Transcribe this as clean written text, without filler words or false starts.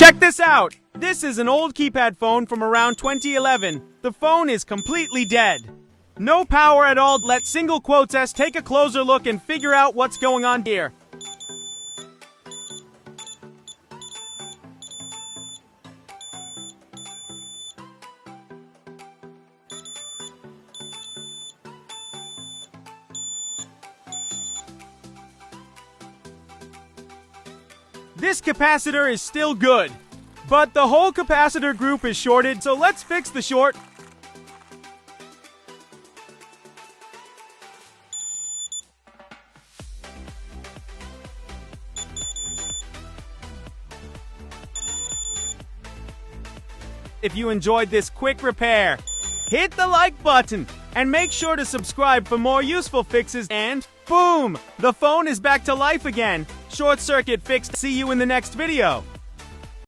Check this out! This is an old keypad phone from around 2011. The phone is completely dead. No power at all. Let single quotes S take a closer look and figure out what's going on here. This capacitor is still good, but the whole capacitor group is shorted, so let's fix the short. If you enjoyed this quick repair, hit the like button and make sure to subscribe for more useful fixes, and boom! The phone is back to life again. Short circuit fixed. See you in the next video.